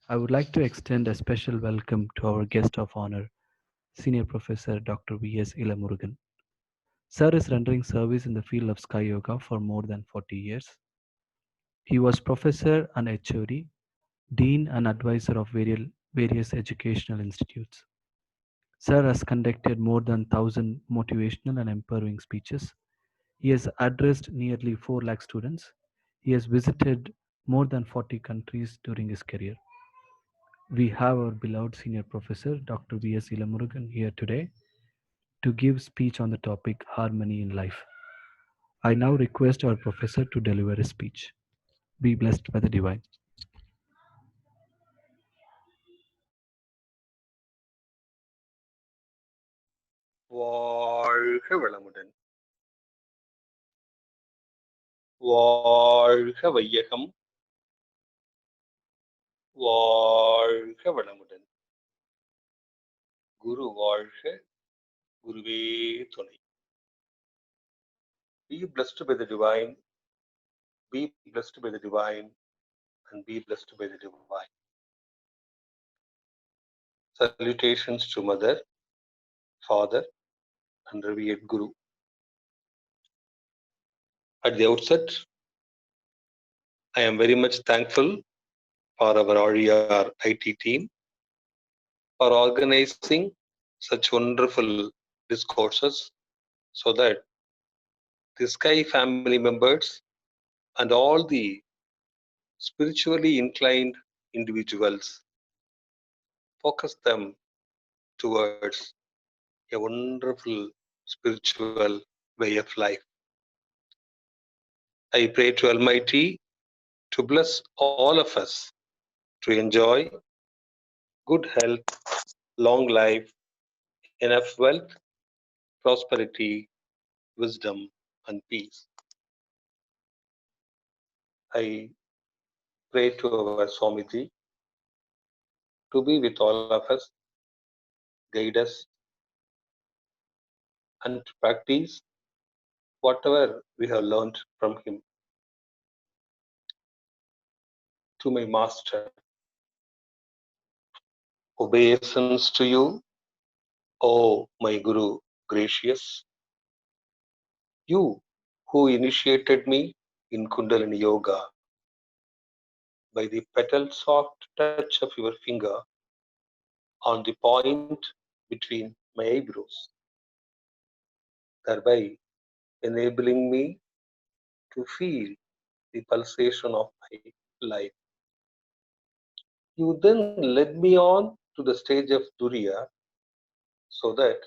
I would like to extend a special welcome to our guest of honor, Senior Professor Dr. V.S. Elamurugan. Sir is rendering service in the field of Sky Yoga for more than 40 years. He was professor and HOD, dean and advisor of various educational institutes. Sir has conducted more than 1,000 motivational and empowering speeches. He has addressed nearly 4 lakh students. He has visited more than 40 countries during his career. We have our beloved senior professor, Dr. V.S. Elamurugan, here today to give speech on the topic harmony in life. I now request our professor to deliver a speech. Be blessed by the divine. வாழ்க வளமுடன். வாழ்க வையகம். வாழ்க வளமுடன். குரு வாழ்க, குருவே துணை. Be blessed by the divine, be blessed by the divine, and be blessed by the divine. Salutations to Mother, Father, and revered Guru. At the outset, I am very much thankful for our RER IT team for organizing such wonderful discourses so that the Sky family members and all the spiritually inclined individuals focus them towards a wonderful spiritual way of life. I pray to Almighty to bless all of us to enjoy good health, long life, enough wealth, prosperity, wisdom, and peace. I pray to our Swamiji to be with all of us, guide us, and to practice whatever we have learned from him. To my Master, obeisance to you, O my Guru gracious, you who initiated me in Kundalini Yoga by the petal soft touch of your finger on the point between my eyebrows, thereby enabling me to feel the pulsation of my life. You then led me on to the stage of Turiya so that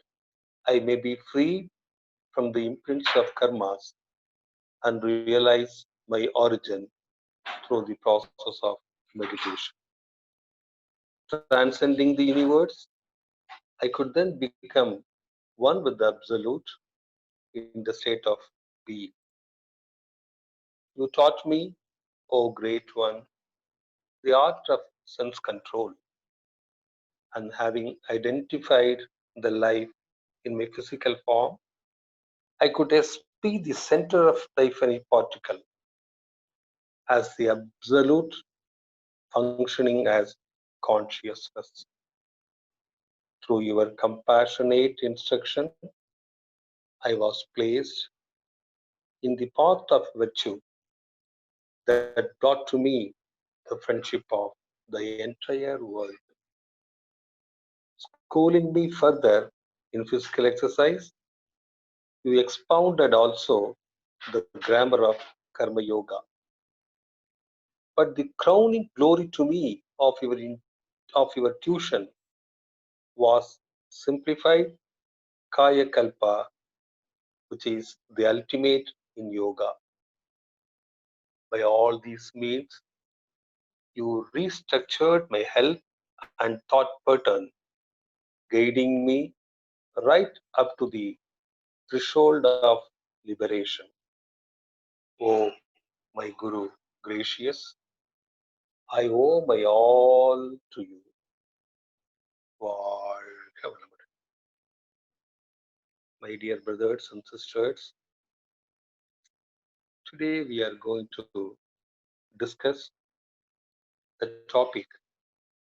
I may be freed from the imprints of karmas and realize my origin through the process of meditation. Transcending the universe, I could then become one with the Absolute in the state of being. You taught me, O Great One, the art of sense control, and having identified the life in my physical form, I could be the center of the infinite particle as the Absolute functioning as consciousness. Through your compassionate instruction, I was placed in the path of virtue that brought to me the friendship of the entire world. Schooling me further in physical exercise, you expounded also the grammar of Karma Yoga. But the crowning glory to me of your tuition was simplified Kaya Kalpa, which is the ultimate in yoga. By all these means, you restructured my health and thought pattern, guiding me right up to the threshold of liberation. Oh, my Guru, gracious, I owe my all to you. வாழ்க வளமுடன். My dear brothers and sisters, today we are going to discuss the topic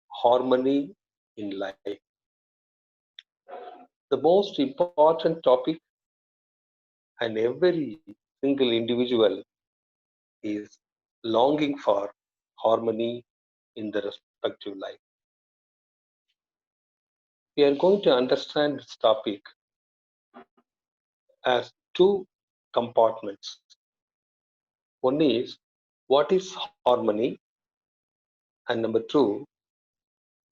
harmony in life. The most important topic, and every single individual is longing for harmony in the respective life. We are going to understand this topic as two compartments. One is what is harmony, and number two,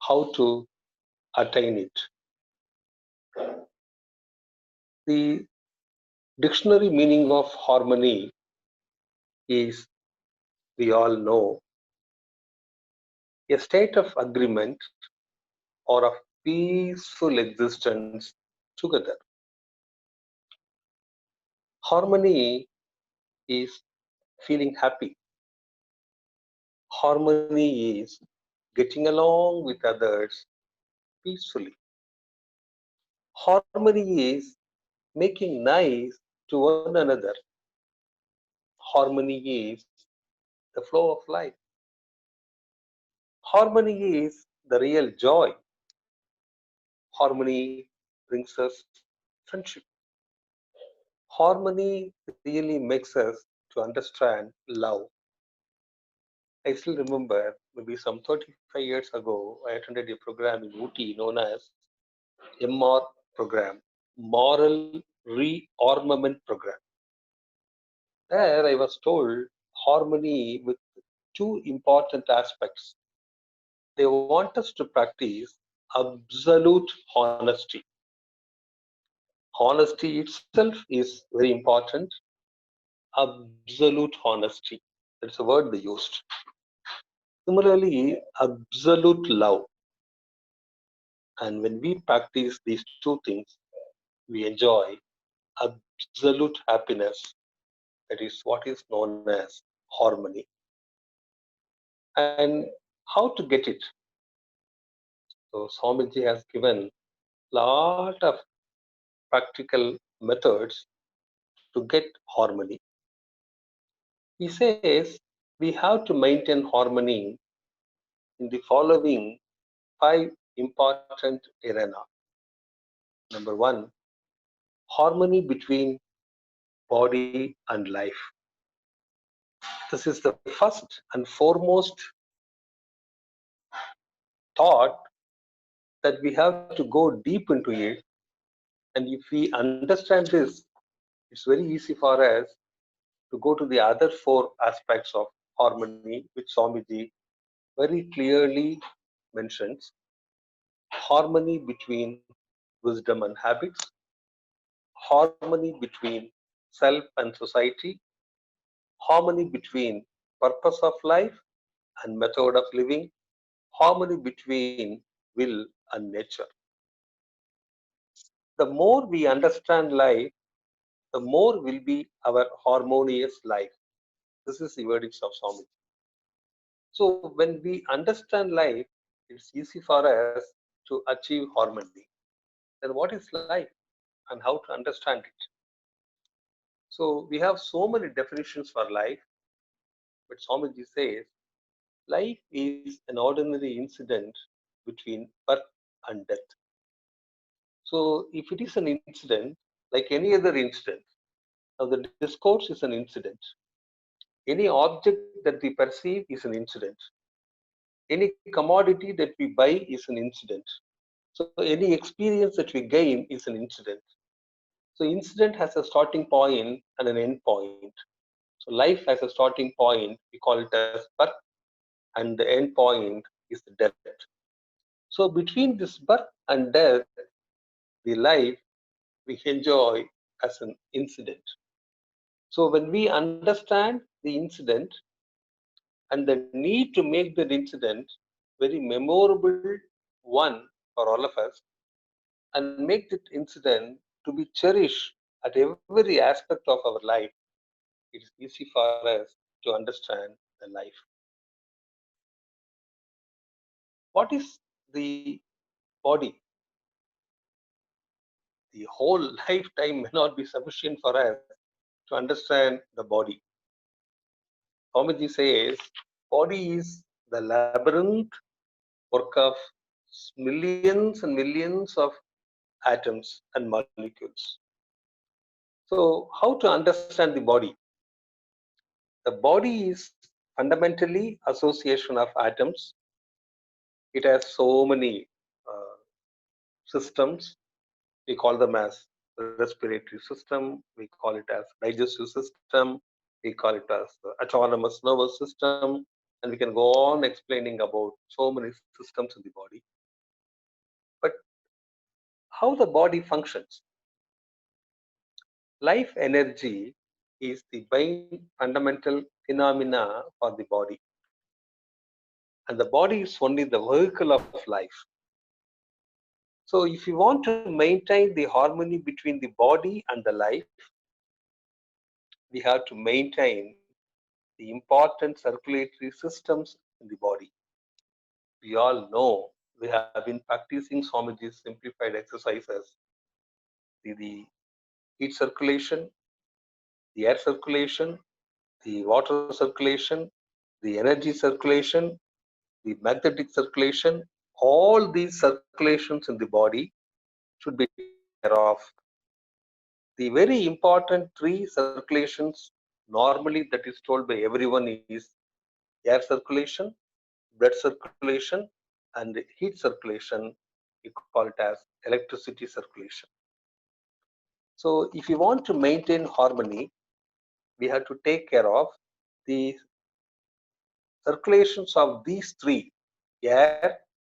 how to attain it. The dictionary meaning of harmony is, we all know, a state of agreement or of peaceful existence together. Harmony is feeling happy. Harmony is getting along with others peacefully. Harmony is making nice to one another. Harmony is the flow of life. Harmony is the real joy. Harmony brings us friendship. Harmony really makes us to understand love. I still remember maybe some 35 years ago, I attended a program in Ooty known as MR program, Moral Rearmament Program. There I was told harmony with two important aspects. They want us to practice absolute honesty. Honesty itself is very important. Absolute honesty. That's a word they used. Similarly, absolute love. And when we practice these two things, we enjoy absolute happiness. That is what is known as harmony. And how to get it? So Swamiji has given lot of practical methods to get harmony. He says we have to maintain harmony in the following five important arenas. Number one, harmony between body and life. This is the first and foremost thought that we have to go deep into it. And if we understand this, it's very easy for us to go to the other four aspects of harmony, which Swamiji very clearly mentions. Harmony between wisdom and habits, harmony between self and society, harmony between purpose of life and method of living, harmony between will and nature. The more we understand life, the more will be our harmonious life. This is the verdict of Swami. So when we understand life, it's easy for us to achieve harmony. Then what is life and how to understand it? So we have so many definitions for life, but Swamiji says life is an ordinary incident between birth and death. So if it is an incident, like any other incident, now the discourse is an incident. Any object that we perceive is an incident. Any commodity that we buy is an incident. So any experience that we gain is an incident. So incident has a starting point and an end point. So life has a starting point, we call it as birth, and the end point is the death. So between this birth and death, the life we enjoy as an incident. So when we understand the incident and the need to make that incident very memorable one for all of us, and make that incident to be cherished at every aspect of our life, it is easy for us to understand the life. What is the body? The whole lifetime may not be sufficient for us to understand the body. Swamiji says, body is the labyrinth work of millions and millions of atoms and molecules. So, how to understand the body? The body is fundamentally association of atoms. It has so many systems. We call them as respiratory system. We call it as digestive system. We call it as the autonomous nervous system, and we can go on explaining about so many systems in the body. But how the body functions? Life energy is the main fundamental phenomena for the body, and the body is only the vehicle of life. So, if you want to maintain the harmony between the body and the life, we have to maintain the important circulatory systems in the body. We all know we have been practicing Swamiji's simplified exercises. The heat circulation, the air circulation, the water circulation, the energy circulation, the magnetic circulation, all these circulations in the body should be taken care of. The very important three circulations normally that is told by everyone is air circulation, blood circulation, and heat circulation. We call it as electricity circulation. So if you want to maintain harmony, we have to take care of the circulations of these three: air,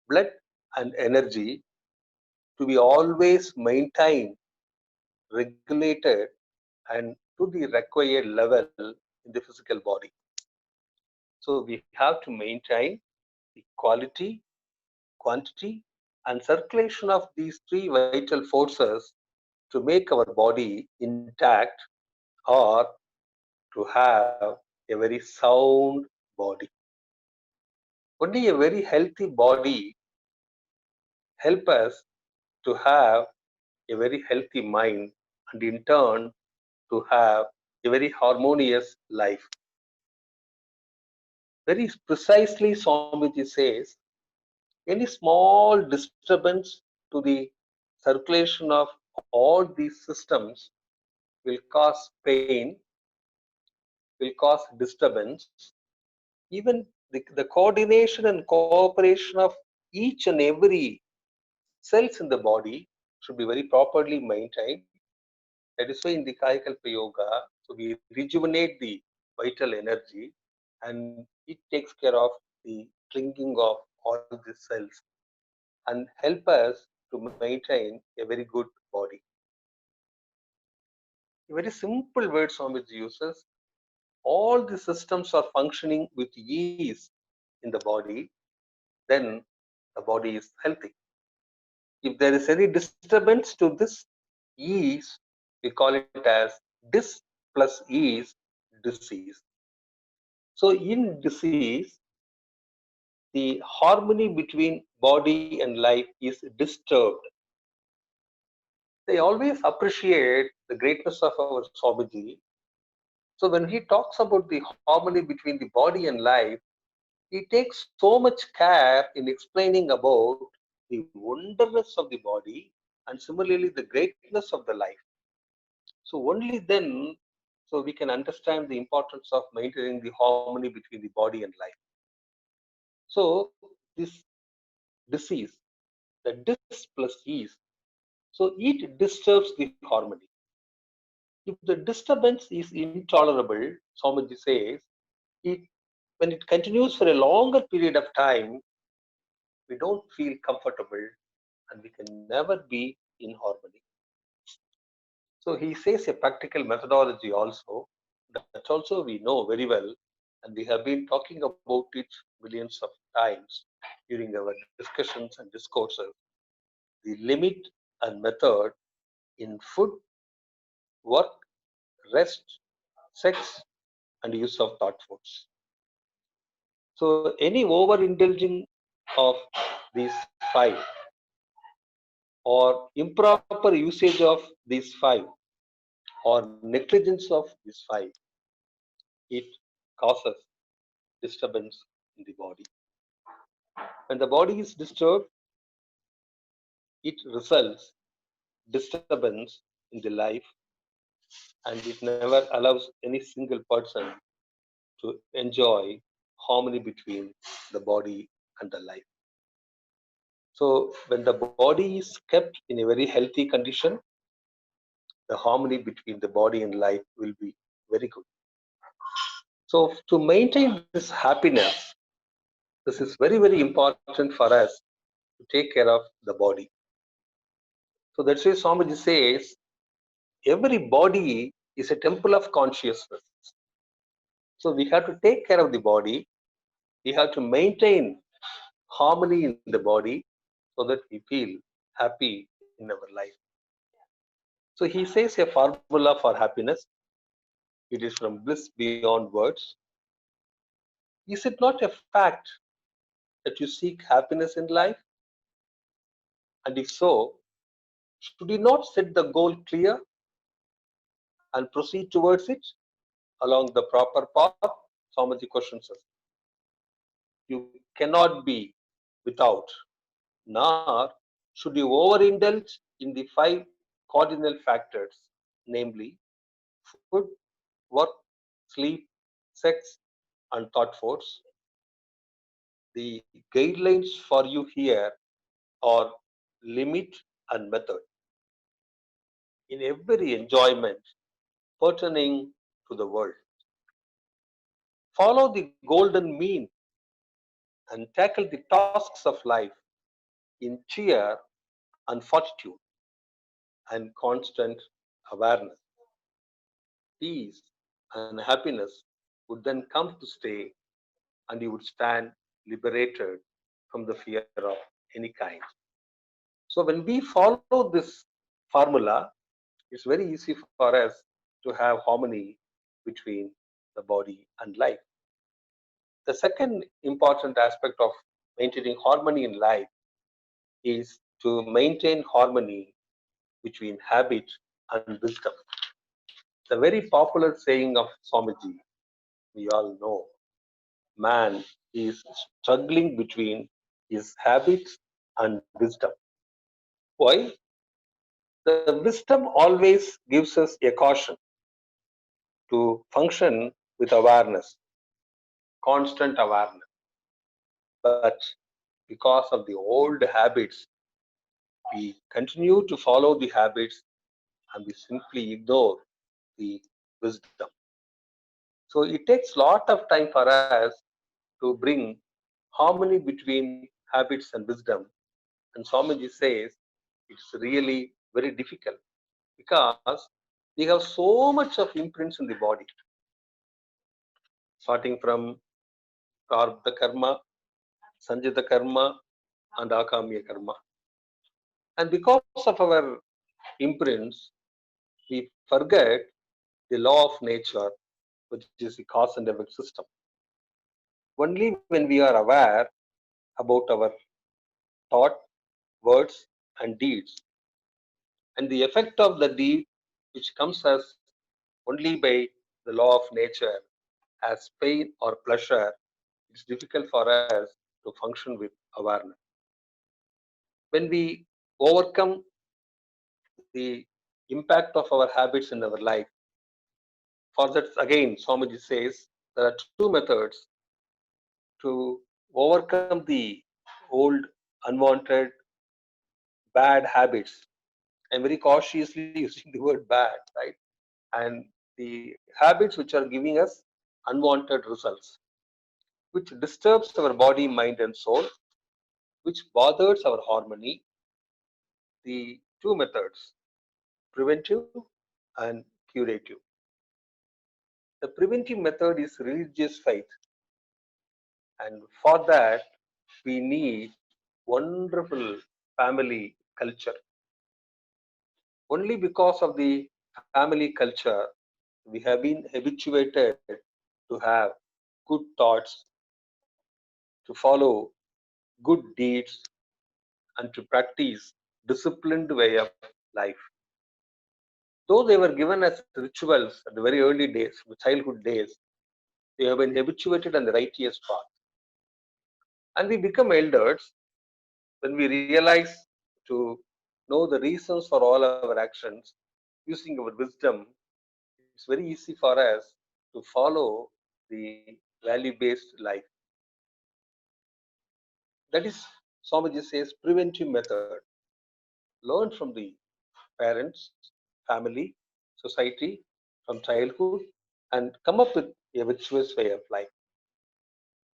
blood, and energy, to be always maintained, regulated, and to the required level in the physical body. So we have to maintain the quality, quantity, and circulation of these three vital forces to make our body intact, or to have a very sound body. Only a very healthy body help us to have a very healthy mind, and in turn to have a very harmonious life. Very precisely, Swamiji says, any small disturbance to the circulation of all these systems will cause pain, will cause disturbance. Even the coordination and cooperation of each and every cells in the body should be very properly maintained. That is why in the Kayakalpa Yoga, so we rejuvenate the vital energy, and it takes care of the clinging of all these cells and help us to maintain a very good body. A very simple word Swamiji uses: all the systems are functioning with ease in the body, then the body is healthy. If there is any disturbance to this ease, we call it as dis plus ease, disease. So in disease, the harmony between body and life is disturbed. They always appreciate the greatness of our Swamiji. So when he talks about the harmony between the body and life, he takes so much care in explaining about the wonderness of the body, and similarly the greatness of the life. So only then, so we can understand the importance of maintaining the harmony between the body and life. So this disease, the dis plus ease, so it disturbs the harmony. If the disturbance is intolerable, Swamiji says, it when it continues for a longer period of time, we don't feel comfortable, and we can never be in harmony. So he says a practical methodology also, that also we know very well, and we have been talking about it millions of times during our discussions and discourses. The limit and method in food, work, rest, sex, and use of thought foods. So any overindulging of these five, or improper usage of these five, or negligence of these five, it causes disturbance in the body. When the body is disturbed, it results disturbance in the life, and it never allows any single person to enjoy harmony between the body and the life. So when the body is kept in a very healthy condition, the harmony between the body and life will be very good. So to maintain this happiness, this is very, very important for us to take care of the body. So that's why Swamiji says every body is a temple of consciousness. So we have to take care of the body. We have to maintain harmony in the body so that we feel happy in our life. So he says a formula for happiness. It is from bliss beyond words. Is it not a fact that you seek happiness in life? And if so, should you not set the goal clear and proceed towards it along the proper path? Swamiji questions us. You cannot be without, nor should you overindulge in the five cardinal factors, namely food, work, sleep, sex, and thought force. The guidelines for you here are limit and method in every enjoyment pertaining to the world. Follow the golden mean and tackle the tasks of life in cheer and fortitude and constant awareness. Peace and happiness would then come to stay, and you would stand liberated from the fear of any kind. So when we follow this formula, it's very easy for us to have harmony between the body and life. The second important aspect of maintaining harmony in life is to maintain harmony between habit and wisdom. The very popular saying of Swamiji, we all know, man is struggling between his habits and wisdom. Why? The wisdom always gives us a caution to function with awareness, constant awareness. But because of the old habits, we continue to follow the habits and we simply ignore the wisdom. So it takes a lot of time for us to bring harmony between habits and wisdom. And Swamiji says it's really very difficult because we have so much of imprints in the body, starting from Prarabdha karma, Sanjita karma, and Akamya karma. And because of our imprints, we forget the law of nature, which is the cause and effect system. Only when we are aware about our thought, words, and deeds, and the effect of the deed, which comes as only by the law of nature, as pain or pleasure, it's difficult for us to function with awareness. When we overcome the impact of our habits in our life, for that again, Swamiji says there are two methods to overcome the old, unwanted, bad habits. I'm very cautiously using the word bad, right? And the habits which are giving us unwanted results, which disturbs our body, mind, and soul, which bothers our harmony. The two methods, preventive and curative. The preventive method is religious faith, and for that we need wonderful family culture. Only because of the family culture, we have been habituated to have good thoughts, to follow good deeds, and to practice disciplined way of life. Though they were given as rituals at the very early days, childhood days, they have been habituated on the righteous path. And we become elders when we realize to know the reasons for all our actions using our wisdom. It's very easy for us to follow the value based life. That is, Swamiji says, preventive method. Learn from the parents, family, society, from childhood, and come up with a virtuous way of life.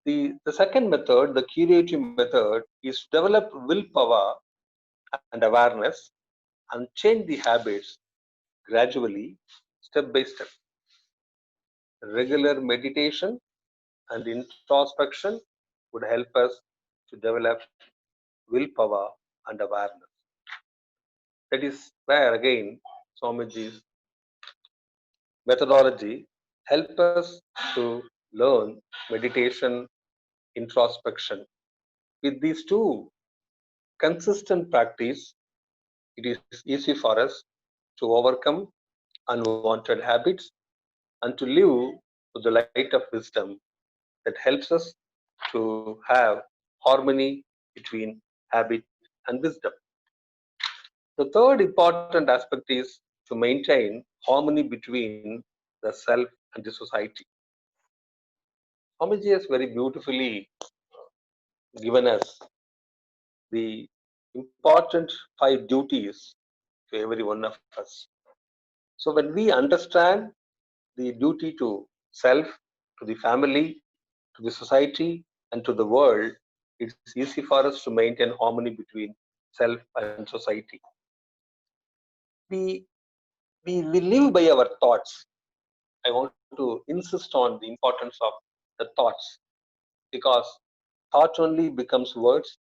The second method, the curative method, is to develop willpower and awareness and change the habits gradually, step by step. Regular meditation and introspection would help us to develop willpower and awareness. That is where again Swamiji's methodology help us to learn meditation, introspection. With these two consistent practice, it is easy for us to overcome unwanted habits and to live with the light of wisdom that helps us to have harmony between habit and wisdom. The third important aspect is to maintain harmony between the self and the society. Swamiji has very beautifully given us the important five duties to every one of us. So when we understand the duty to self, to the family, to the society, and to the world, it's easy for us to maintain harmony between self and society. We, we live by our thoughts. I want to insist on the importance of the thoughts because thought only becomes words,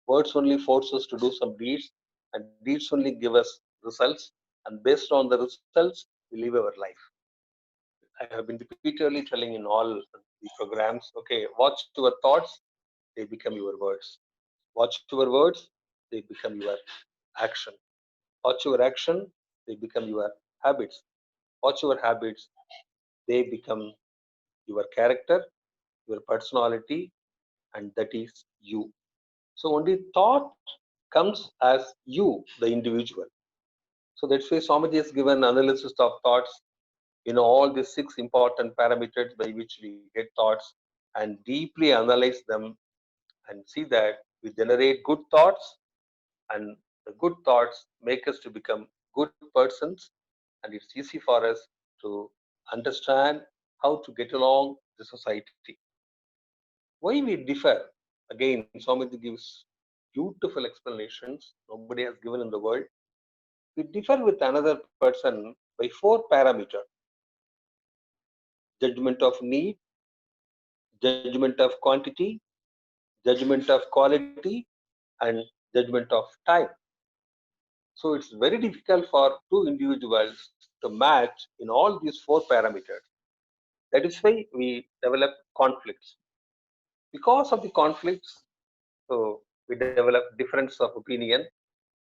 words only force us to do some deeds, and deeds only give us results, and based on the results, we live our life. I have been repeatedly telling in all the programs, okay, watch your thoughts, they become your words. Watch your words, they become your action. Watch your action, they become your habits. Watch your habits, they become your character, your personality, and that is you. So only thought comes as you, the individual. So that's why Swamiji has given analysis of thoughts, all these six important parameters by which we get thoughts and deeply analyze them and see that we generate good thoughts, and the good thoughts make us to become good persons, and it's easy for us to understand how to get along the society. Why we differ? Again, Swamiji gives beautiful explanations nobody has given in the world. We differ with another person by four parameters: judgment of need, judgment of quantity, judgment of quality, and judgment of time. So it's very difficult for two individuals to match in all these four parameters. That is why we develop conflicts. Because of the conflicts, so we develop difference of opinion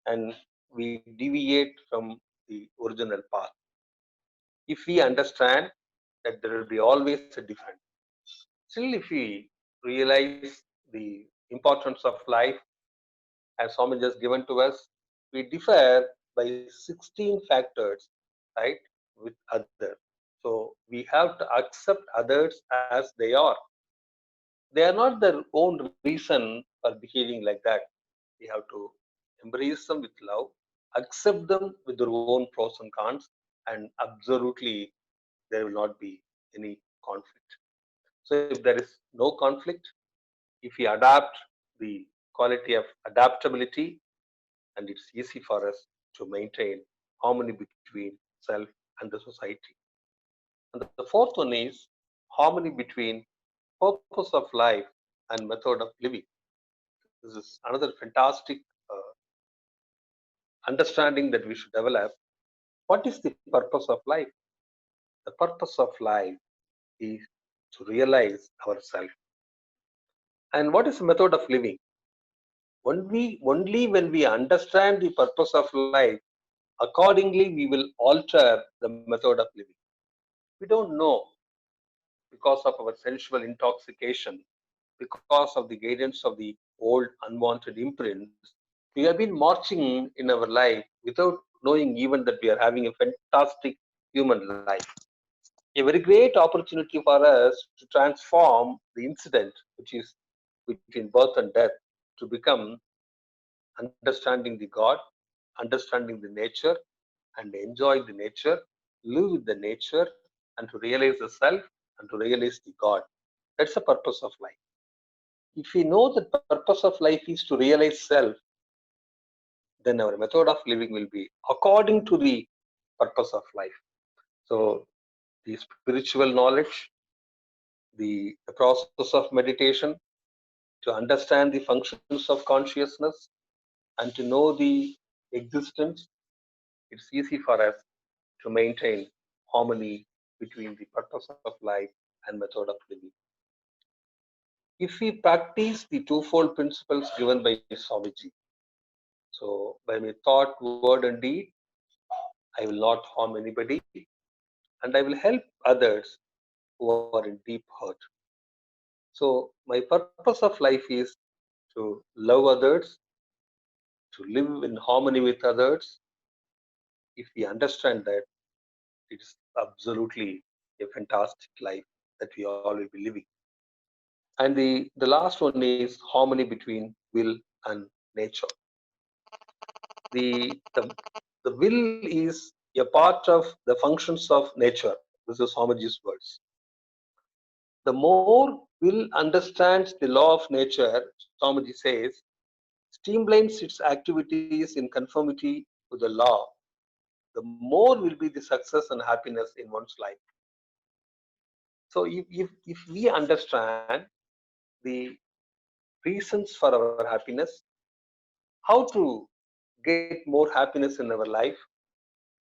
and we deviate from the original path. If we understand that there will be always a difference, still if we realize the importance of life as Swami just given to us, we differ by 16 factors, right, with others. So we have to accept others as they are. They are not their own reason for behaving like that. We have to embrace them with love, accept them with their own pros and cons, and absolutely there will not be any conflict. So if there is no conflict, if we adapt the quality of adaptability, and it's easy for us to maintain harmony between self and the society. And the fourth one is harmony between purpose of life and method of living. This is another fantastic understanding that we should develop. What is the purpose of life? The purpose of life is to realize ourselves. And what is the method of living? Only when we understand the purpose of life, accordingly we will alter the method of living. We don't know because of our sensual intoxication. because of the guidance of the old unwanted imprints, we have been marching in our life without knowing even that we are having a fantastic human life. A very great opportunity for us to transform the incident, which is between birth and death, to become understanding the God, understanding the nature, and enjoy the nature, live with the nature, and to realize the self and to realize the God. That's the purpose of life. If we know the purpose of life is to realize self, then our method of living will be according to the purpose of life. So, the spiritual knowledge, the process of meditation, to understand the functions of consciousness, and to know the existence, it's easy for us to maintain harmony between the purpose of life and method of living. If we practice the twofold principles given by Swamiji, so by my thought, word, and deed, I will not harm anybody and I will help others who are in deep hurt. So, my purpose of life is to love others, to live in harmony with others. If we understand that, it's absolutely a fantastic life that we all will be living. And the last one is harmony between will and nature. The the will is a part of the functions of nature. This is Swamiji's words. The more will understands the law of nature, Swamiji says, streamlines its activities in conformity to the law, the more will be the success and happiness in one's life. So if we understand the reasons for our happiness, how to get more happiness in our life,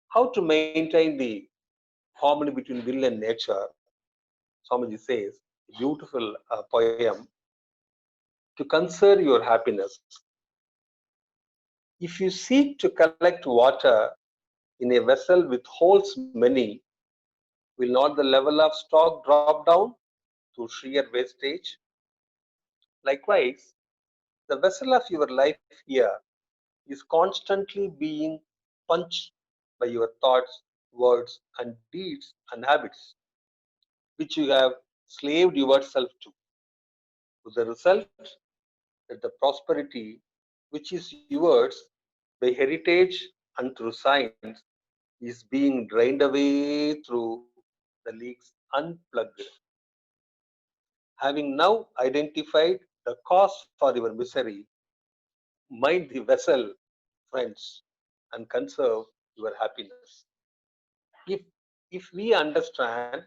how to maintain the harmony between will and nature, Swamiji says, a beautiful poem, to conserve your happiness. If you seek to collect water in a vessel with holes many, will not the level of stock drop down to sheer wastage? Likewise, the vessel of your life here is constantly being punched by your thoughts, words, and deeds and habits, which you have slaved yourself to. With the result that the prosperity which is yours by heritage and through science is being drained away through the leaks unplugged. Having now identified the cause for your misery, mind the vessel, friends, and conserve your happiness. If if we understand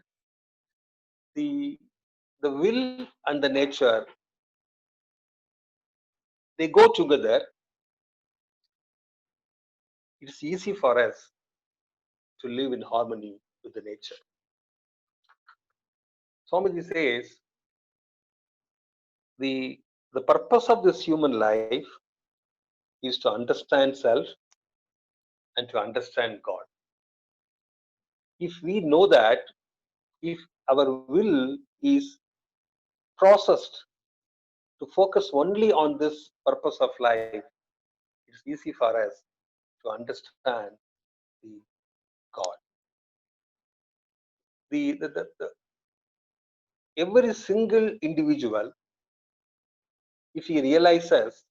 the the will and the nature, they go together, it's easy for us to live in harmony with the nature. Swamiji says the the purpose of this human life is to understand self and to understand God. If we know that, if our will is processed to focus only on this purpose of life, it's easy for us to understand the God. The every single individual, if he realizes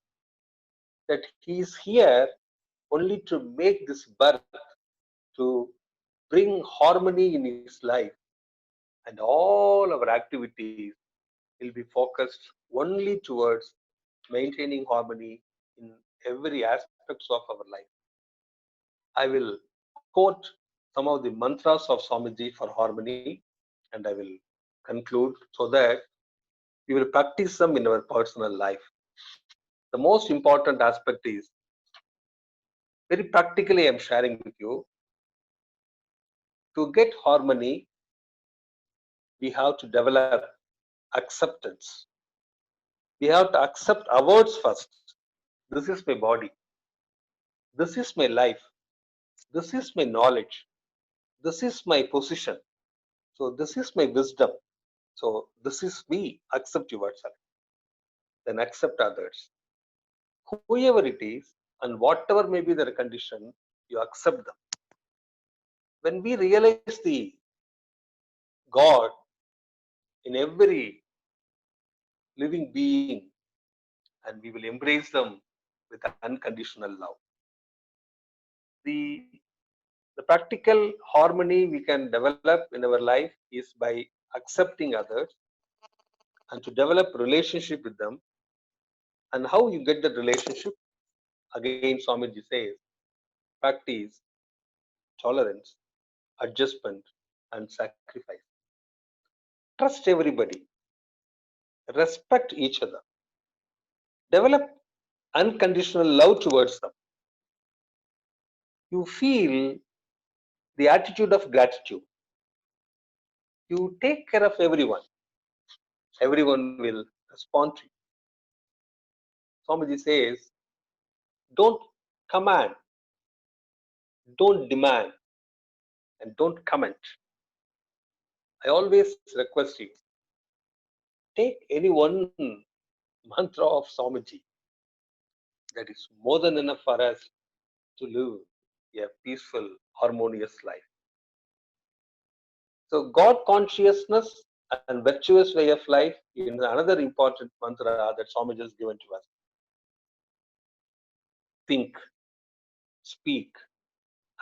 that he is here only to make this birth, to bring harmony in his life, and all our activities will be focused only towards maintaining harmony in every aspects of our life. I will quote some of the mantras of Swamiji for harmony, and I will conclude so that we will practice them in our personal life. The most important aspect is, very practically I'm sharing with you, to get harmony, we have to develop acceptance. We have to accept our words first. This is my body. This is my life. This is my knowledge. This is my position. So this is my wisdom. So this is me. Accept yourself. then accept others, whoever it is, and whatever may be their condition, you accept them. When we realize the God in every living being, and we will embrace them with unconditional love. The, the practical harmony we can develop in our life is by accepting others and to develop relationship with them. And how you get that relationship? Again, Swamiji says, practice tolerance, adjustment, and sacrifice. Trust everybody, respect each other, develop unconditional love towards them. You feel the attitude of gratitude. You take care of everyone. Everyone will respond to you. Swamiji says, don't command, don't demand, and don't comment. I always request you, take any one mantra of Swamiji. That is more than enough for us to live a peaceful, harmonious life. So, God consciousness and virtuous way of life is another important mantra that Swamiji has given to us. Think, speak,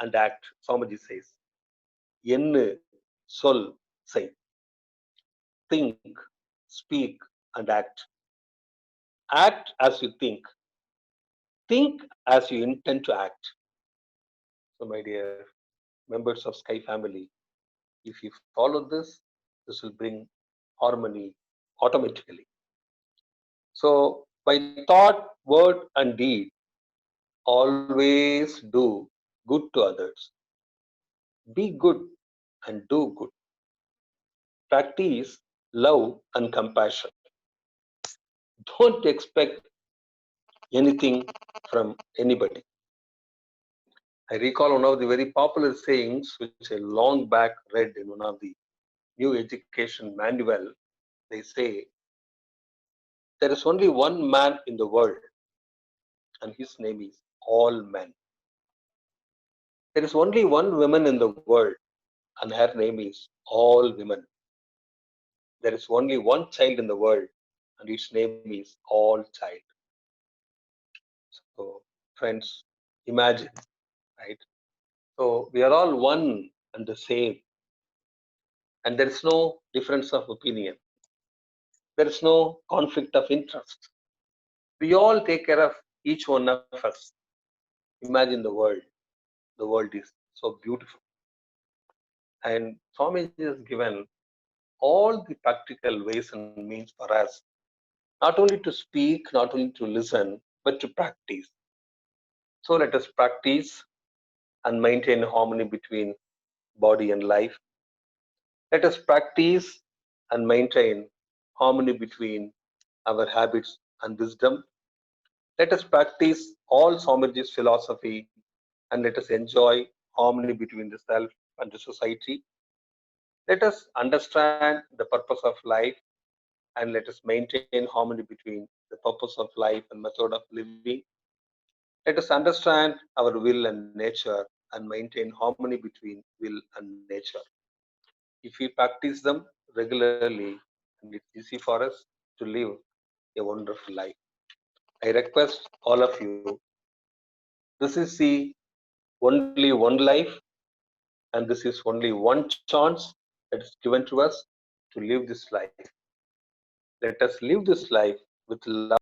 and act. Swamiji says, Ennu, sol, say. Think, speak, and act. Act as you think as you intend to act. So, my dear members of Sky family, if you follow this will bring harmony automatically. So, by thought, word, and deed, always do good to others. Be good and do good. Practice love and compassion. Don't expect anything from anybody. I recall one of the very popular sayings which I long back read in one of the new education manual. They say, there is only one man in the world, and his name is all men. There is only one woman in the world, and her name is all women. There is only one child in the world, and his name is all child. So, friends, imagine, right? So, we are all one and the same, and there is no difference of opinion. There is no conflict of interest. We all take care of each one of us. Imagine the world. The world is so beautiful. And Swamiji has given all the practical ways and means for us, not only to speak, not only to listen, but to practice. So let us practice and maintain harmony between body and life. Let us practice and maintain harmony between our habits and wisdom. Let us practice all Swamiji's philosophy and let us enjoy harmony between the self and the society. Let us understand the purpose of life and let us maintain harmony between the purpose of life and method of living. Let us understand our will and nature and maintain harmony between will and nature. If we practice them regularly, and it's easy for us to live a wonderful life. I request all of you, this is the only one life, and this is only one chance that is given to us to live this life. Let us live this life with love.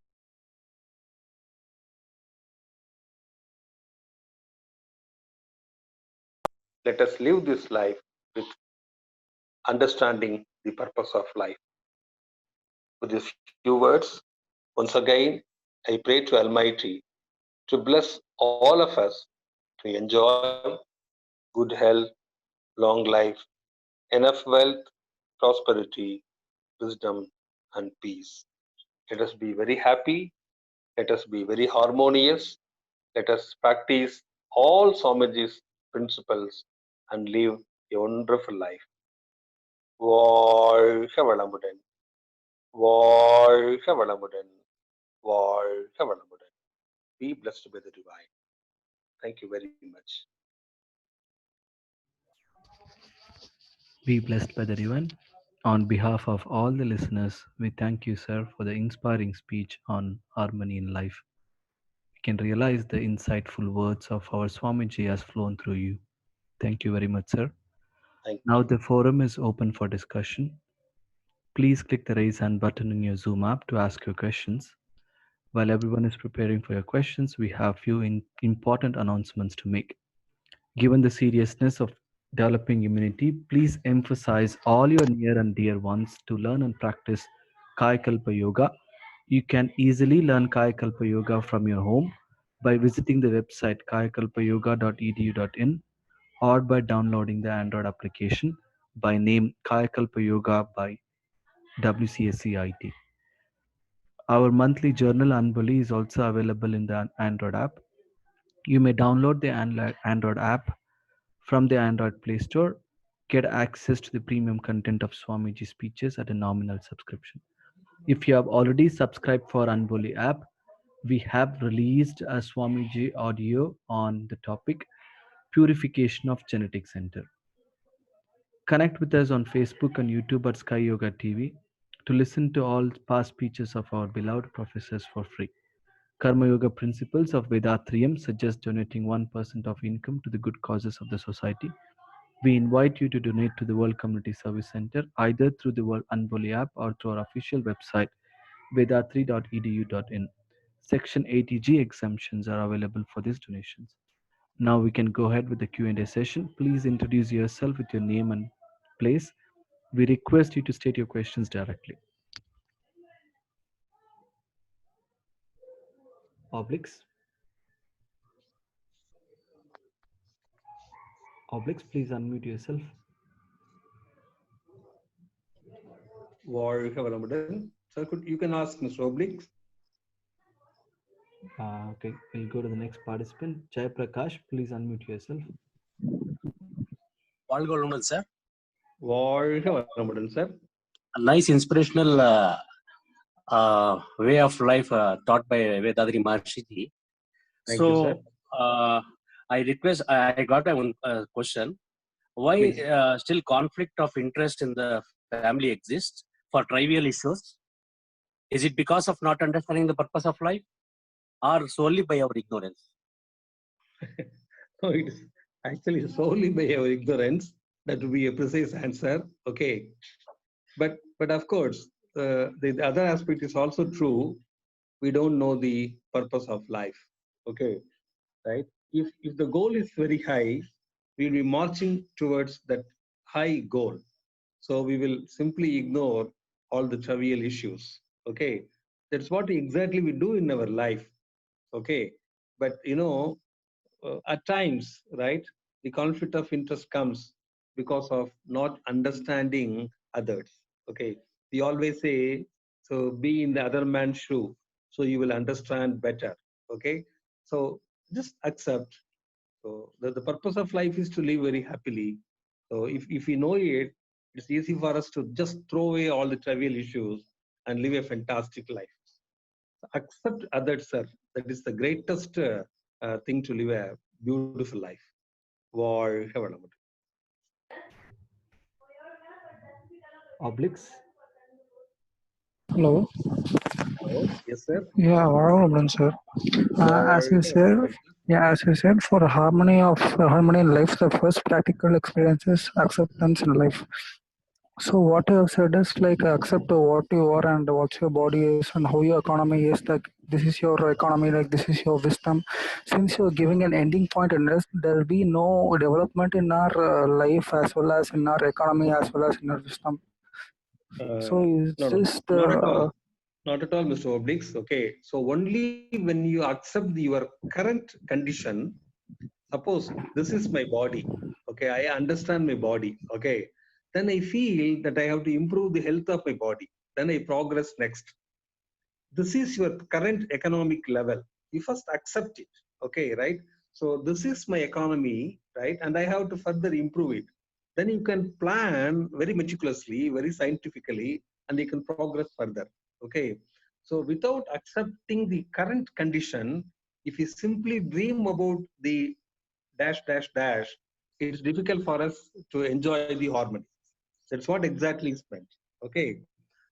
Let us live this life with understanding the purpose of life. With these few words, once again, I pray to Almighty to bless all of us to enjoy good health, long life, enough wealth, prosperity, wisdom, and peace. Let us be very happy. Let us be very harmonious. Let us practice all Swamiji's principles and live a wonderful life. வாழ்க வளமுடன் வாழ்க வளமுடன் Valamudan. Be blessed by the divine. Thank you very much. Be blessed by the divine. On behalf of all the listeners, we thank you, sir, for the inspiring speech on harmony in life. We can realize the insightful words of our Swamiji has flown through you. Thank you very much, sir. Thank Now you. the forum is open for discussion. Please click the raise hand button in your Zoom app to ask your questions. While everyone is preparing for your questions, we have few important announcements to make. Given the seriousness of developing immunity, please emphasize all your near and dear ones to learn and practice Kayakalpa Yoga. You can easily learn Kayakalpa Yoga from your home by visiting the website kayakalpayoga.edu.in or by downloading the Android application by name Kayakalpa Yoga by WCSC IT. Our monthly journal Anbali is also available in the Android app. You may download the Android app from the Android Play Store. Get access to the premium content of Swamiji speeches at a nominal subscription. If you have already subscribed for Anboli app, we have released a Swamiji audio on the topic Purification of Genetic Center. Connect with us on Facebook and YouTube at Sky Yoga TV to listen to all past speeches of our beloved professors for free. Karma Yoga principles of Vedatrium suggest donating 1% of income to the good causes of the society. We invite you to donate to the World Community Service Center either through the World Anboli app or through our official website vedatri.edu.in. Section 80G exemptions are available for these donations. Now we can go ahead with the Q&A session. Please introduce yourself with your name and place. We request you to state your questions directly. Oblix. Oblix, please unmute yourself. Valamudan. Sir, you can ask Mr. Oblix. Okay, we'll go to the next participant. Jai Prakash, please unmute yourself. Vazhga, sir. Valamudan, sir. A nice inspirational way of life taught by Vedadri Maharshi. Thank you, sir. I request, I got one question. Why Please. still conflict of interest in the family exists for trivial issues? Is it because of not understanding the purpose of life or solely by our ignorance? No, it is actually solely by our ignorance. That would be a precise answer. Okay. But of course, the other aspect is also true. We don't know the purpose of life. Okay. Right. If the goal is very high, we'll be marching towards that high goal. So we will simply ignore all the trivial issues. Okay. That's what exactly we do in our life. Okay. But at times, right, the conflict of interest comes because of not understanding others. Okay. We always say, so be in the other man's shoe, so you will understand better. Okay. So just accept. So the purpose of life is to live very happily. So if we know it, it's easy for us to just throw away all the trivial issues and live a fantastic life. Accept others, sir. That is the greatest thing to live a beautiful life. Oblix. Hello. Hello. Yes, sir. Yeah, valamudan, sir. As you said, for harmony in life, the first practical experience is acceptance in life. So what you have said is like accept what you are and what your body is and how your economy is. Like this is your economy, like this is your wisdom. Since you're giving an ending point in this, there will be no development in our life as well as in our economy as well as in our wisdom. So is No, this not at the all. Not at all, Mr. Oblix. Okay. So only when you accept your current condition, suppose this is my body. Okay. I understand my body. Okay. Then I feel that I have to improve the health of my body. Then I progress next. This is your current economic level. You first accept it. Okay. Right. So this is my economy. Right. And I have to further improve it. Then you can plan very meticulously, very scientifically, and you can progress further. Okay. So without accepting the current condition, if we simply dream about the dash, dash, dash, it's difficult for us to enjoy the harmony. That's what exactly is meant. Okay.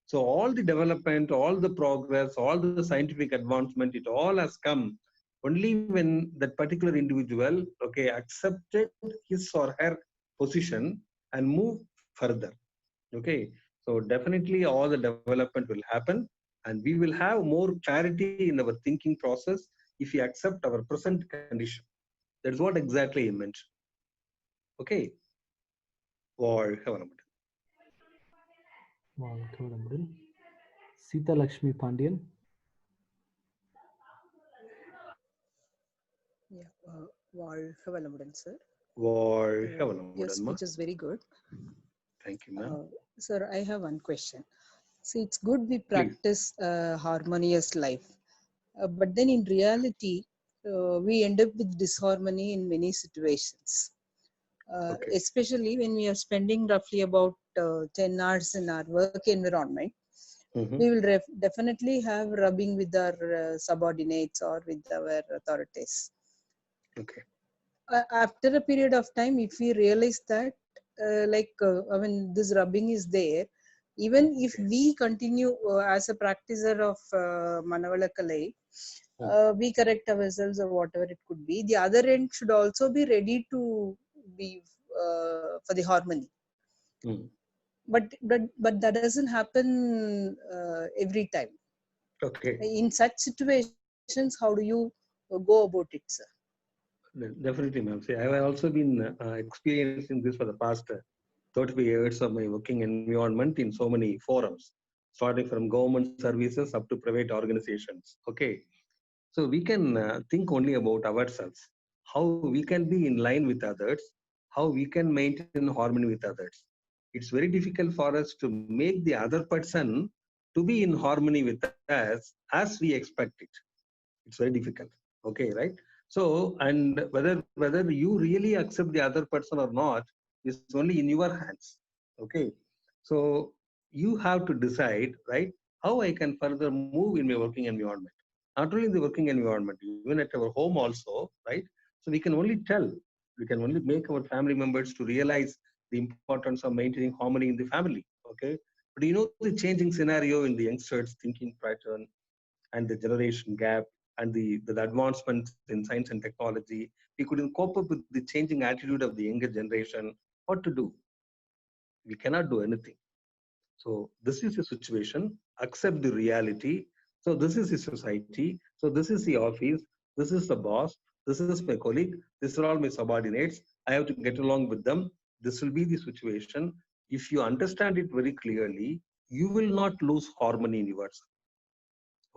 So all the development, all the progress, all the scientific advancement, it all has come only when that particular individual, okay, accepted his or her position and move further. Okay. So definitely all the development will happen and we will have more clarity in our thinking process if we accept our present condition. That's what exactly I mentioned. Okay. Or வாழ்க வளமுடன். Sita Lakshmi Pandian. Yeah, வாழ்க வளமுடன், sir. Your Vazhga. speech is very good. Thank you, ma'am. Sir, I have one question. See, it's good we Please. practice harmonious life, but then in reality, we end up with disharmony in many situations. Okay. Especially when we are spending roughly about 10 hours in our work environment, we will definitely have rubbing with our subordinates or with our authorities. Okay. After a period of time, if we realize that I mean, this rubbing is there, even if we continue as a practicer of Manavala Kalai, we correct ourselves or whatever it could be, the other end should also be ready to be for the harmony. But that doesn't happen every time. Okay. In such situations, how do you go about it, sir? Definitely, ma'am. See, I have also been experiencing this for the past 35 years of my working environment in so many forums, starting from government services up to private organizations. Okay. So we can think only about ourselves, how we can be in line with others, how we can maintain harmony with others. It's very difficult for us to make the other person to be in harmony with us as we expect it. It's very difficult. Okay, right? So, and whether you really accept the other person or not is only in your hands. Okay. So you have to decide, right, how I can further move in my working environment. Not only in the working environment, even at our home also, right? So we can only tell, we can only make our family members to realize the importance of maintaining harmony in the family. Okay. But you know the changing scenario in the youngsters' thinking pattern and the generation gap and the advancements in science and technology, we couldn't cope up with the changing attitude of the younger generation. What to do? We cannot do anything. So this is the situation. Accept the reality. So this is the society. So this is the office. This is the boss. This is my colleague. These are all my subordinates. I have to get along with them. This will be the situation. If you understand it very clearly, you will not lose harmony in yourself.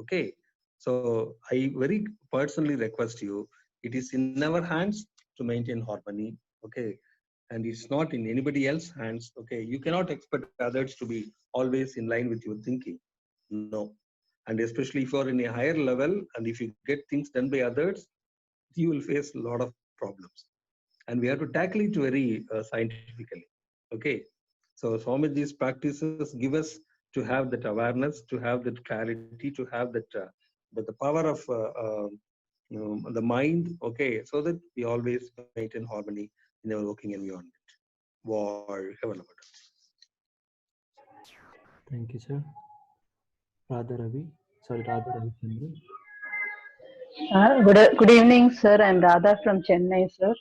Okay. So I very personally request you, it is in our hands to maintain harmony. Okay. And it's not in anybody else's hands. Okay. You cannot expect others to be always in line with your thinking. No. And especially if you're in a higher level and if you get things done by others, you will face a lot of problems. And we have to tackle it very scientifically. Okay. So Swamiji's practices give us to have that awareness, to have that clarity, to have that the power of the mind. Okay, so that we always maintain harmony in our working environment. War, heaven about us. Thank you, sir. Radha Ravi Chandran. Good evening, sir. I'm Radha from Chennai, sir.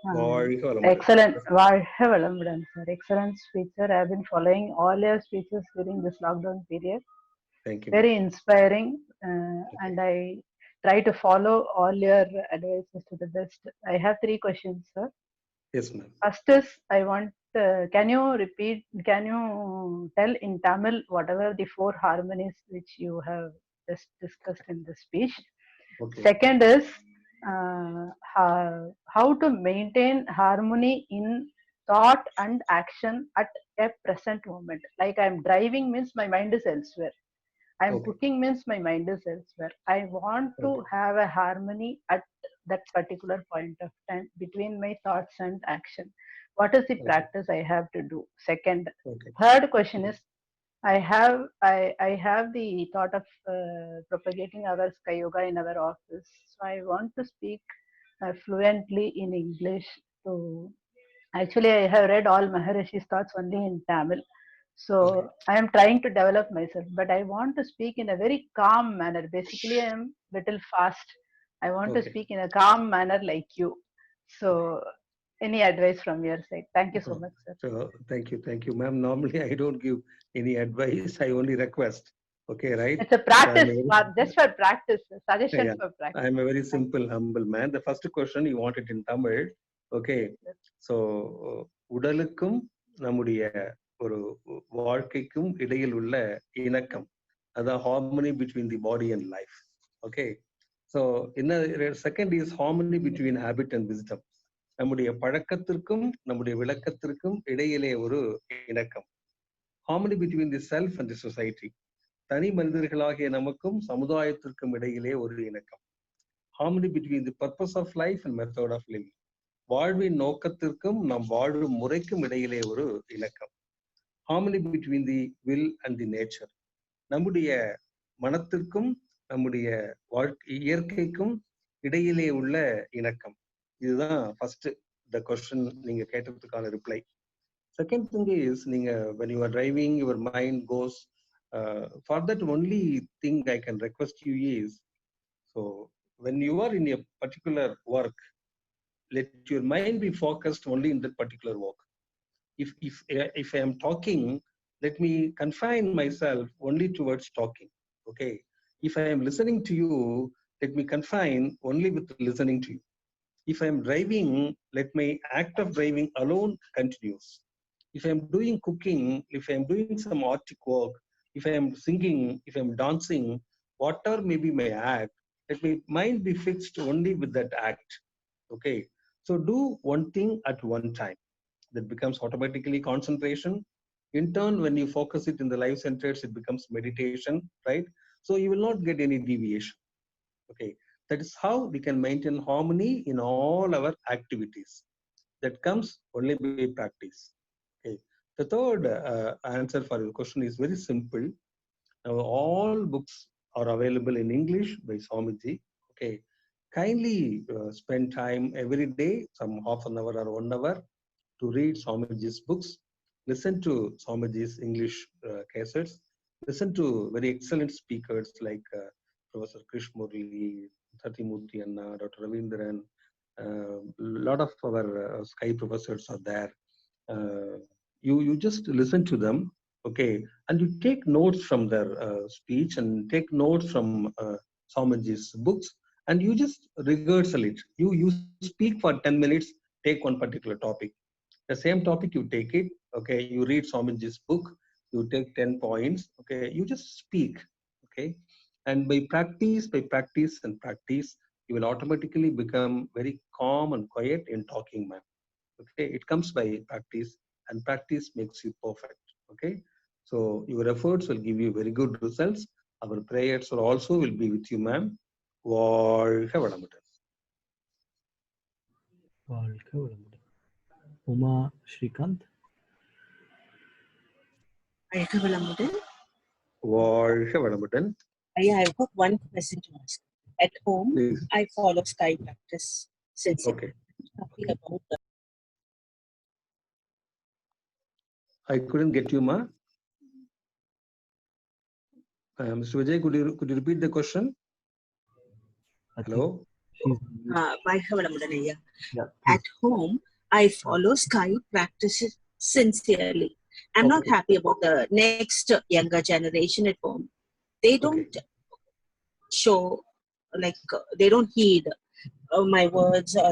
War, heaven about Excellent. Valamudan, sir. Excellent speech, sir. I've been following all your speeches during this lockdown period. Thank you. Very inspiring, and I try to follow all your advices to the best. I have 3 questions, sir. Yes, ma'am. First is, I want, can you tell in Tamil whatever the 4 harmonies which you have just discussed in this speech? Okay. Second is, how to maintain harmony in thought and action at a present moment. Like I'm driving means my mind is elsewhere. I'm cooking means my mind is elsewhere. I want to have a harmony at that particular point of time between my thoughts and action. What is the practice I have to do? Second. Third question is, I have the thought of propagating our Sky Yoga in our office. So I want to speak fluently in English. To actually, I have read all Maharishi's thoughts only in Tamil. So I am trying to develop myself, but I want to speak in a very calm manner. Basically, I am little fast. I want to speak in a calm manner like you. So, any advice from your side? Thank you so much, sir. So thank you, ma'am. Normally, I don't give any advice. I only request. Okay, right? It's a So practice, just for practice, suggestion yeah, for practice. I'm a very simple, humble man. The first question you want it in Tamil. Okay, so உடலுக்கும் நம்முடைய ஒரு வாழ்க்கைக்கும் இடையில் உள்ள இணக்கம், அதான் harmony between the body and life. Okay, so second is harmony between habit and wisdom. நம்முடைய பழக்கத்திற்கும் நம்முடைய விளக்கத்திற்கும் இடையிலே ஒரு இணக்கம். harmony between the self and the society. தனி மனிதர்களாகிய நமக்கும் சமுதாயத்திற்கும் இடையிலே ஒரு இணக்கம். harmony between the purpose of life and method of living. வாழ்வின் நோக்கத்திற்கும் நம் வாழும் முறைக்கும் இடையிலே ஒரு இணக்கம். harmony between the will and the nature. நம்முடைய மனத்திற்கும் நம்முடைய இயற்கைக்கும் இடையிலே உள்ள இணக்கம். இதுதான் ஃபர்ஸ்ட் the question நீங்க கேட்டதுக்கான reply. Second thing is, when you are driving, your mind goes, for that only thing I can request you is, so when you are in a particular work, let your mind be focused only in that particular work. If I am talking, let me confine myself only towards talking. Okay. If I am listening to you, let me confine only with listening to you. If I am driving, let my act of driving alone continues. If I am doing cooking, if I am doing some artistic work, if I am singing, if I am dancing, whatever may be my act, let my mind be fixed only with that act. Okay. So do one thing at one time. That becomes automatically concentration. In turn, when you focus it in the life centers, it becomes meditation, right? So you will not get any deviation. Okay. That is how we can maintain harmony in all our activities. That comes only by practice. Okay. The third answer for your question is very simple. Now, all books are available in English by Swamiji. Okay. Kindly spend time every day, some half an hour or 1 hour, to read Swamiji's books. Listen to Swamiji's English cassettes. Listen to very excellent speakers like Professor Krish Murli, Satimurthy Anna, Dr. Ravindran. Lot of our Sky professors are there. You just listen to them, okay, and you take notes from their speech and take notes from Swamiji's books, and you just rehearsal it. You speak for 10 minutes, take one particular topic. The same topic, you take it, okay, you read Swamiji's book, you take 10 points, okay, you just speak, okay, and by practice and practice, you will automatically become very calm and quiet in talking, man. Okay, it comes by practice, and practice makes you perfect. Okay, so your efforts will give you very good results. Our prayers also will be with you, ma'am. வாழ்க வளமுடன். வாழ்க வளமுடன். Uma Srikanth. வாழ்க வளமுடன். வாழ்க வளமுடன். I've got one question to ask. At home, Please. I follow Sky practice since Okay. talking about the I couldn't get you, ma. Mr. Vijay, could you repeat the question? Hello. வாழ்க வளமுடன் ஐயா. At home, I follow Sky practices sincerely. I'm not happy about the next younger generation at home. They don't show, like, they don't heed my words, or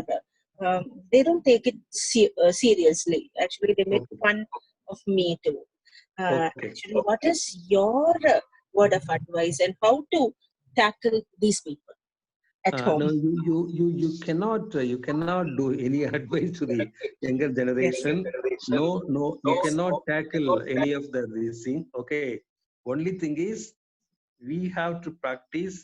they don't take it seriously. Actually, they make fun of me too. Actually, what is your word of advice, and how to tackle these people at home? No, you cannot do any advice to the younger generation. Yes. No, you cannot tackle any of these things. Okay, only thing is, we have to practice,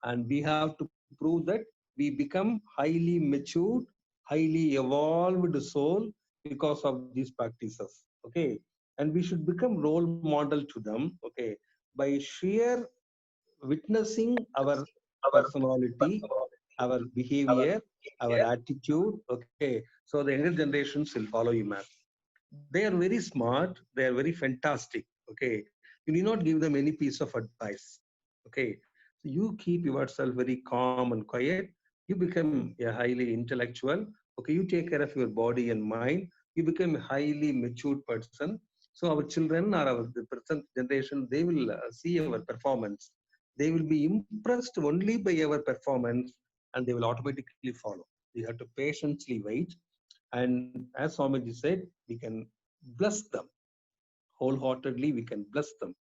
and we have to prove that we become highly matured, highly evolved soul because of these practices. Okay, and we should become role model to them, okay, by sheer witnessing our personality, our behavior, our attitude, okay. So the younger generations will follow you, man. They are very smart, they are very fantastic, okay. You need not give them any piece of advice, okay. So you keep yourself very calm and quiet, you become a highly intellectual, okay. You take care of your body and mind, you become a highly matured person. So our children or our the present generation, they will see our performance, they will be impressed only by our performance, and they will automatically follow. We have to patiently wait, and as Swamiji said, we can bless them wholeheartedly, we can bless them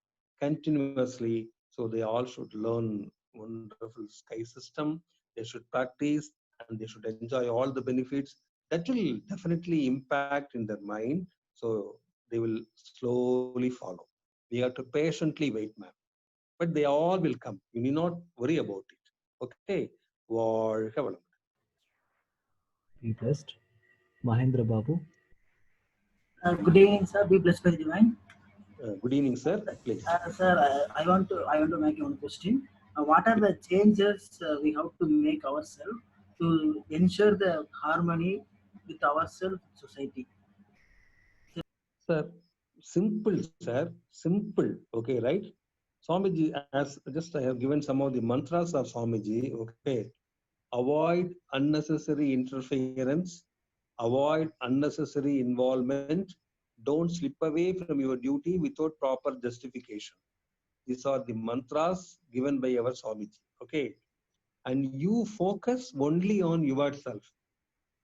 continuously. So they all should learn wonderful sky system. They should practice and they should enjoy all the benefits. That will definitely impact in their mind. So they will slowly follow. We have to patiently wait, ma'am. But they all will come. You need not worry about it. Okay. Vazhga valamudan. Be blessed. Mahendra Babu. Good evening, sir. Be blessed by the divine. Good evening, sir. Please. Sir, I want to make one question. What are the changes we have to make ourselves to ensure the harmony with ourselves, society? Sir, simple, sir. Simple. Okay, right? Swamiji, as just I have given some of the mantras of Swamiji, okay. Avoid unnecessary interference, avoid unnecessary involvement, don't slip away from your duty without proper justification. These are the mantras given by our Swamiji, okay. And you focus only on yourself.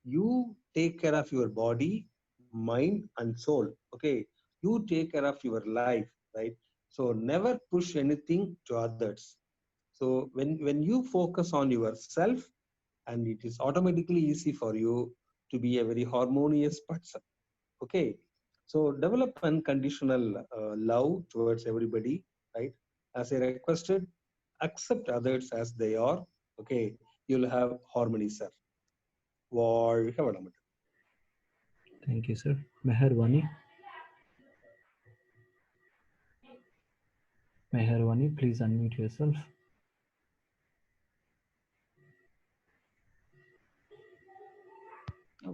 You take care of your body, mind, and soul, okay. You take care of your life, right? So never push anything to others. So when you focus on yourself, and it is automatically easy for you to be a very harmonious person, okay. So develop unconditional love towards everybody, right? As I requested, accept others as they are, okay. You'll have harmony, sir. வாழ்க வளமுடன். Thank you, sir. Meherwani. Meherwani, please unmute yourself.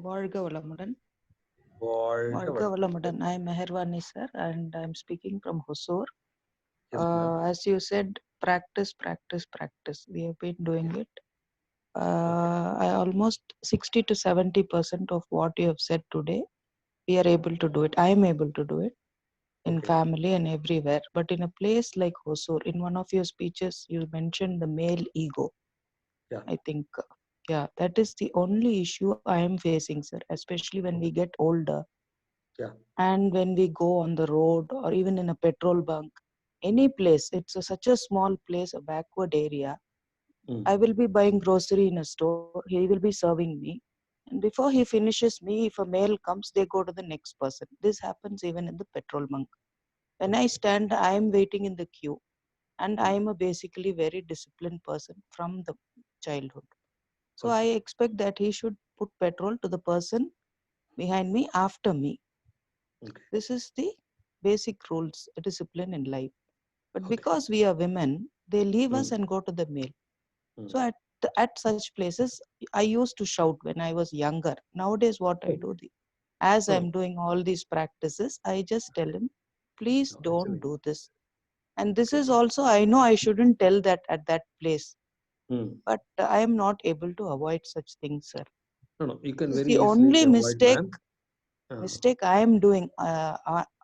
Vazhga valamudan. வாழ்க Vazhga வளமுடன். valamudan. I am Meherwani, sir, and I am speaking from Hosur. Yes, ma'am. As you said, practice, practice, practice. We have been doing it. I almost 60 to 70% of what you have said today, we are able to do it. I am able to do it in Okay. family and everywhere. But in a place like Hosur, in one of your speeches, you mentioned the male ego. Yeah. I think, yeah, that is the only issue I am facing, sir, especially when we get older. Yeah. And when we go on the road or even in a petrol bunk, any place, it's such a small place, a backward area. I will be buying grocery in a store, he will be serving me. And before he finishes me, if a male comes, they go to the next person. This happens even in the petrol bunk. When I stand, I am waiting in the queue. And I am a basically very disciplined person from the childhood. So I expect that he should put petrol to the person behind me after me. Okay. This is the basic rules, discipline in life. But because we are women, they leave us and go to the male. So at such places, I used to shout when I was younger. Nowadays, what I do, as I'm doing all these practices, I just tell him, please don't do this. And this is also, I know I shouldn't tell that at that place. But I am not able to avoid such things, sir. No, you can This is very the easily only avoid, mistake I am doing,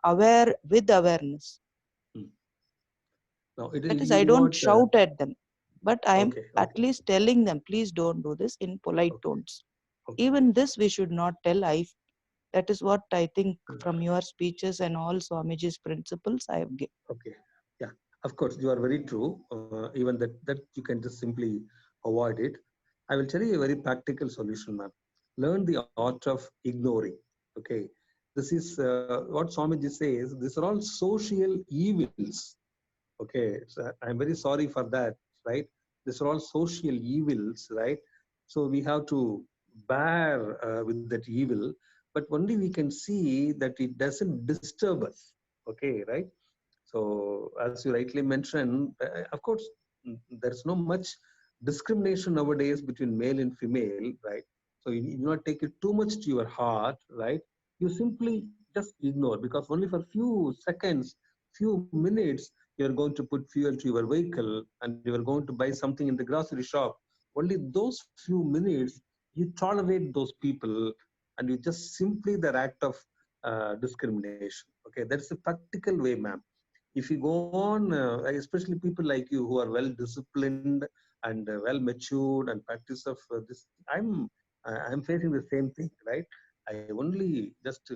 aware with awareness. No, That is, you I will don't not, shout at them, but I am okay, at least telling them, please don't do this in polite tones. Even this we should not tell. That is what I think from your speeches and all Swamiji's principles I have given. Okay, yeah, of course, you are very true. Even that you can just simply avoid it. I will tell you a very practical solution, ma'am. Learn the art of ignoring. Okay, this is what Swamiji says. These are all social evils. Okay, so I'm very sorry for that, right? These are all social evils, right? So we have to bear with that evil, but only we can see that it doesn't disturb us. Okay, right? So, as you rightly mentioned, of course, there's no much discrimination nowadays between male and female, right? So, you need not take it too much to your heart, right? You simply just ignore, because only for few seconds, few minutes, you're going to put fuel to your vehicle and you're going to buy something in the grocery shop. Only those few minutes, you tolerate those people, and you just simply the act of discrimination. Okay, that's a practical way, ma'am. If you go on, especially people like you who are well disciplined and well matured and practice of this, I'm facing the same thing, right? I only just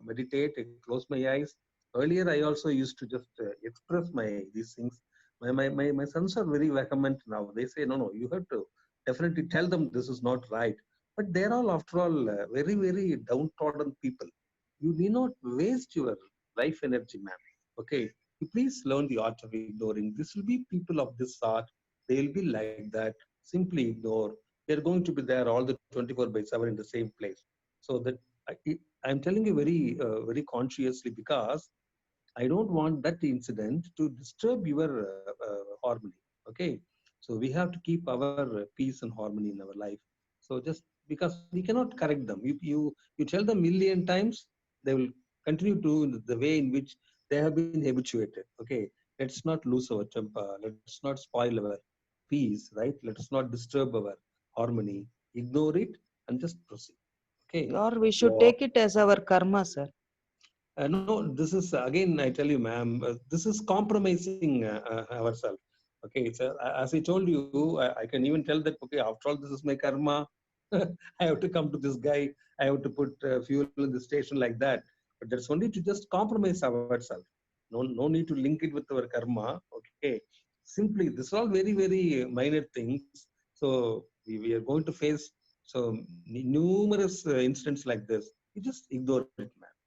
meditate, I close my eyes. Earlier, I also used to just express these things. My sons are very vehement now. They say, no, no, you have to definitely tell them this is not right. But they're all, after all, very, very downtrodden people. You need not waste your life energy, ma'am. Okay, you please learn the art of ignoring. This will be people of this sort. They will be like that. Simply ignore. They're going to be there all the 24/7 in the same place. So that I'm telling you very, very consciously, because I don't want that incident to disturb your harmony. Okay, so we have to keep our peace and harmony in our life. So just because we cannot correct them, you tell them million times, they will continue to the way in which they have been habituated. Okay, let's not lose our temper. Let's not spoil our peace. Right? Let's not disturb our harmony. Ignore it and just proceed. Okay. Or we should take it as our karma, sir. No, this is again, I tell you, ma'am, this is compromising ourselves. Okay, so as I told you, I can even tell that, okay, after all, this is my karma. I have to come to this guy. I have to put fuel in the station like that. But that's only to just compromise ourselves. No need to link it with our karma. Okay, simply, this is all very, very minor things. So we are going to face so numerous incidents like this. You just ignore it, ma'am.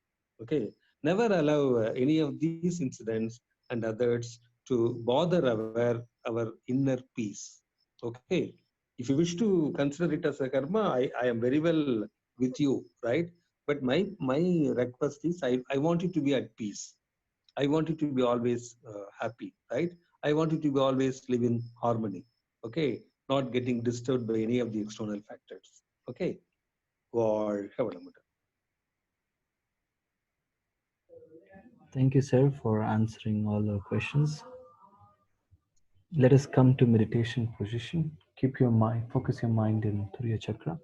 Okay, never allow any of these incidents and others to bother our inner peace. Okay, if you wish to consider it as a karma, I am very well with you, right? But my request is, I want you to be at peace. I want you to be always happy, right? I want you to be always live in harmony. Okay, not getting disturbed by any of the external factors. Okay, வாழ்க Thank you, sir, for answering all our questions. Let us come to meditation position. Keep your mind, focus your mind in Turiya Chakra.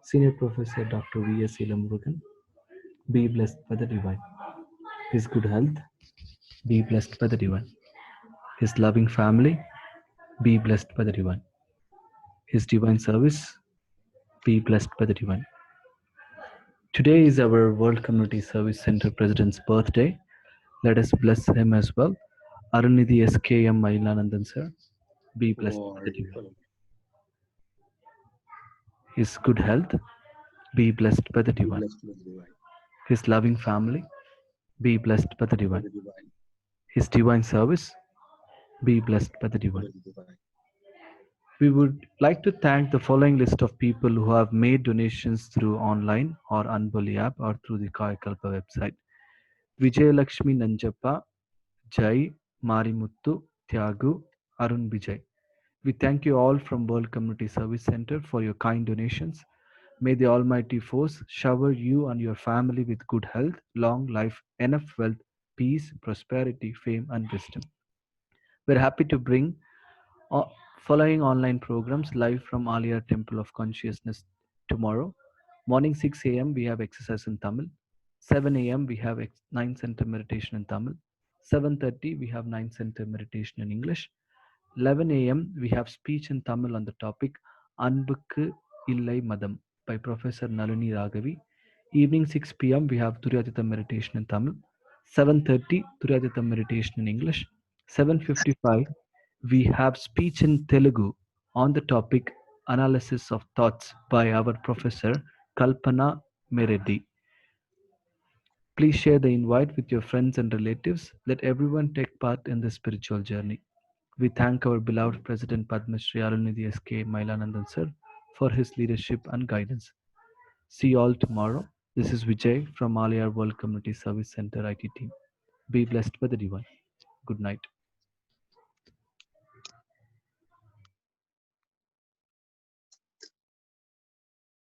Senior Professor Dr. V.S. Elamurugan, be blessed by the Divine. His good health, be blessed by the Divine. His loving family, be blessed by the Divine. His divine service, be blessed by the Divine. Today is our World Community Service Center President's birthday. Let us bless him as well. Arunidhi S.K.M. Mailanandan, sir, be blessed by the Divine. His good health, be blessed by the Divine. His loving family, be blessed by the Divine. His divine service, be blessed by the Divine. We would like to thank the following list of people who have made donations through online or Anboli app or through the Kayakalpa website. Vijayalakshmi Nanjappa, Jai, Marimuttu, Tyagu, Arun Vijay. We thank you all from World Community Service Center for your kind donations. May the Almighty Force shower you and your family with good health, long life, enough wealth, peace, prosperity, fame, and wisdom. We're happy to bring following online programs live from Alia Temple of Consciousness tomorrow. Morning 6 a.m. we have exercise in Tamil. 7 a.m. we have 9 center meditation in Tamil. 7:30 we have 9 center meditation in English. 11 a.m. we have speech in Tamil on the topic Anbukku Illai Madam by Professor Nalini Raghavi. Evening 6 p.m. we have Turyatita meditation in Tamil. 7:30 Turyatita meditation in English. 7:55 we have speech in Telugu on the topic Analysis of Thoughts by our Professor Kalpana Mereddi. Please share the invite with your friends and relatives. Let everyone take part in this spiritual journey. We thank our beloved President Padma Shri Arunidhi S.K. Mailanandan sir for his leadership and guidance. See you all tomorrow. This is Vijay from Aliyar World Community Service Center IT team. Be blessed by the divine. Good night.